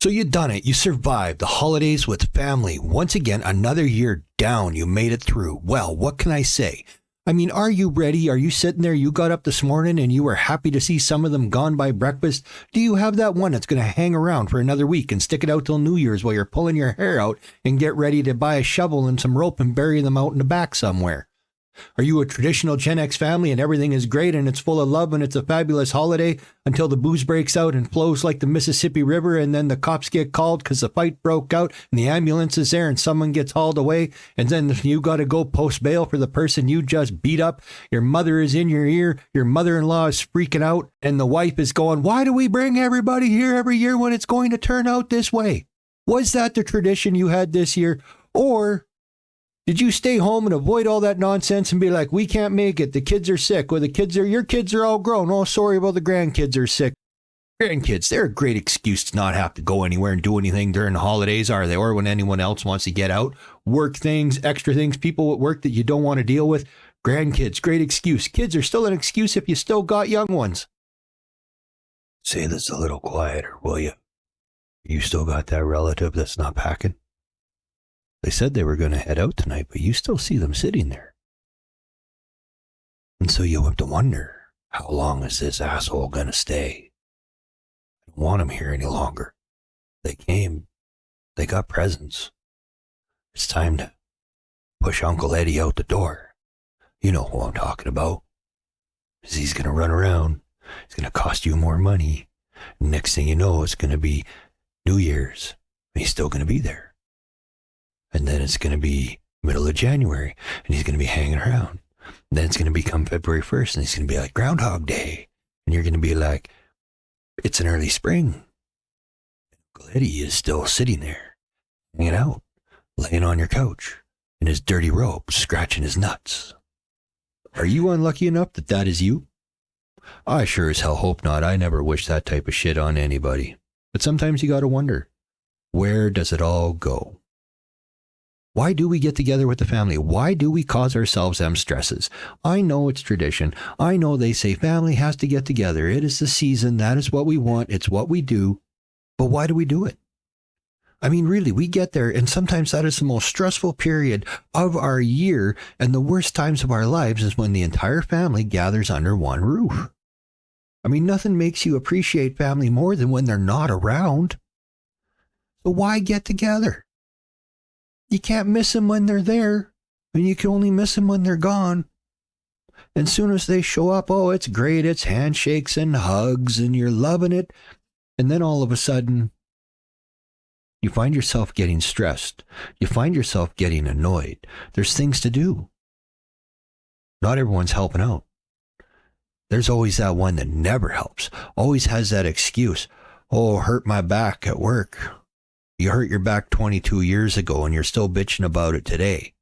So you done it. You survived the holidays with family. Once again, another year down. You made it through. Well, what can I say? I mean, are you ready? Are you sitting there? You got up this morning and you were happy to see some of them gone by breakfast. Do you have that one that's going to hang around for another week and stick it out till New Year's while you're pulling your hair out and get ready to buy a shovel and some rope and bury them out in the back somewhere? Are you a traditional Gen X family and everything is great and it's full of love and it's a fabulous holiday until the booze breaks out and flows like the Mississippi River and then the cops get called because the fight broke out and the ambulance is there and someone gets hauled away and then you got to go post bail for the person you just beat up? Your mother is in your ear, your mother-in-law is freaking out, and the wife is going, why do we bring everybody here every year when it's going to turn out this way? Was that the tradition you had this year? Or did you stay home and avoid all that nonsense and be like, we can't make it, the kids are sick, or your kids are all grown, oh, sorry about the grandkids are sick? Grandkids, they're a great excuse to not have to go anywhere and do anything during the holidays, are they? Or when anyone else wants to get out, work things, extra things, people at work that you don't want to deal with. Grandkids, great excuse. Kids are still an excuse if you still got young ones. Say this a little quieter, will you? You still got that relative that's not packing? They said they were going to head out tonight, but you still see them sitting there. And so you have to wonder, how long is this asshole going to stay? I don't want him here any longer. They came. They got presents. It's time to push Uncle Eddie out the door. You know who I'm talking about. 'Cause he's going to run around. It's going to cost you more money. Next thing you know, it's going to be New Year's. And he's still going to be there. And then it's going to be middle of January, and he's going to be hanging around. And then it's going to become February 1st, and he's going to be like Groundhog Day. And you're going to be like, it's an early spring. Uncle Eddie is still sitting there, hanging out, laying on your couch, in his dirty robe, scratching his nuts. Are you unlucky enough that that is you? I sure as hell hope not. I never wish that type of shit on anybody. But sometimes you got to wonder, where does it all go? Why do we get together with the family? Why do we cause ourselves them stresses? I know it's tradition. I know they say family has to get together. It is the season. That is what we want. It's what we do. But why do we do it? I mean, really, we get there, and sometimes that is the most stressful period of our year, and the worst times of our lives is when the entire family gathers under one roof. I mean, nothing makes you appreciate family more than when they're not around. So why get together? You can't miss them when they're there, and you can only miss them when they're gone. And soon as they show up, oh, it's great, it's handshakes and hugs, and you're loving it. And then all of a sudden, you find yourself getting stressed. You find yourself getting annoyed. There's things to do. Not everyone's helping out. There's always that one that never helps, always has that excuse. Oh, hurt my back at work. You hurt your back 22 years ago and you're still bitching about it today.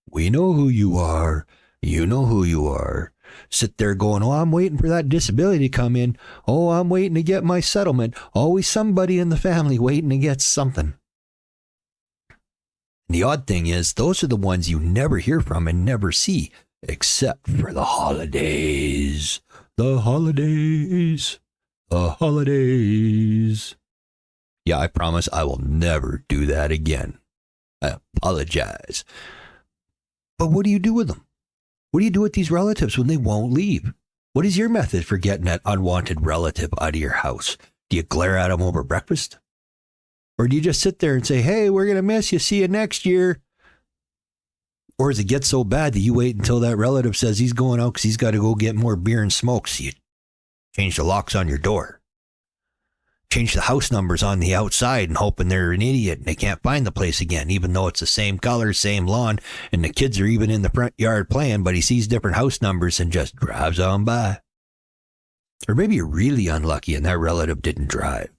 We know who you are. You know who you are. Sit there going, oh, I'm waiting for that disability to come in. Oh, I'm waiting to get my settlement. Always somebody in the family waiting to get something. And the odd thing is, those are the ones you never hear from and never see, except for the holidays. The holidays. The holidays. Yeah, I promise I will never do that again. I apologize. But what do you do with them? What do you do with these relatives when they won't leave? What is your method for getting that unwanted relative out of your house? Do you glare at them over breakfast? Or do you just sit there and say, hey, we're going to miss you. See you next year. Or does it get so bad that you wait until that relative says he's going out because he's got to go get more beer and smoke, so you change the locks on your door? Change the house numbers on the outside and hoping they're an idiot and they can't find the place again, even though it's the same color, same lawn, and the kids are even in the front yard playing, but he sees different house numbers and just drives on by. Or maybe you're really unlucky and that relative didn't drive.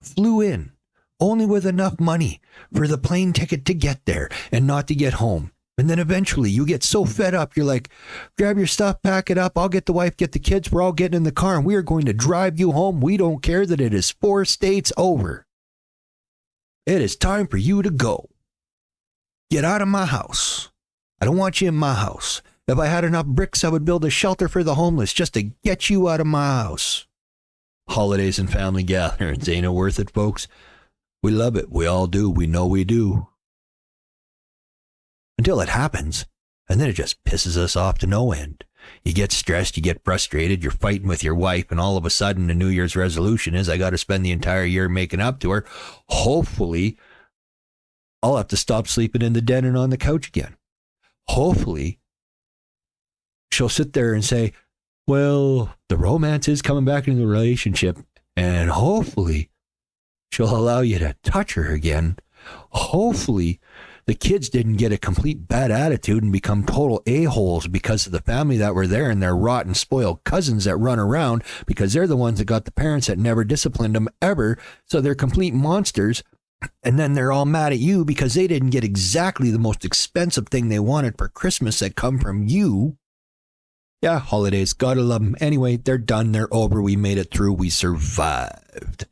Flew in, only with enough money for the plane ticket to get there and not to get home. And then eventually you get so fed up, you're like, grab your stuff, pack it up. I'll get the wife, get the kids. We're all getting in the car and we are going to drive you home. We don't care that it is 4 states over. It is time for you to go. Get out of my house. I don't want you in my house. If I had enough bricks, I would build a shelter for the homeless just to get you out of my house. Holidays and family gatherings, ain't it worth it, folks? We love it. We all do. We know we do. Until it happens, and then it just pisses us off to no end. You get stressed, you get frustrated, you're fighting with your wife, and all of a sudden the New Year's resolution is, I got to spend the entire year making up to her. Hopefully, I'll have to stop sleeping in the den and on the couch again. Hopefully, she'll sit there and say, well, the romance is coming back into the relationship, and hopefully she'll allow you to touch her again. Hopefully, the kids didn't get a complete bad attitude and become total a-holes because of the family that were there and their rotten, spoiled cousins that run around because they're the ones that got the parents that never disciplined them ever, so they're complete monsters. And then they're all mad at you because they didn't get exactly the most expensive thing they wanted for Christmas that come from you. Yeah, holidays, gotta love them. Anyway, they're done, they're over, we made it through, we survived.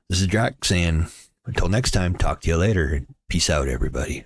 This is Jack saying, until next time, talk to you later. Peace out, everybody.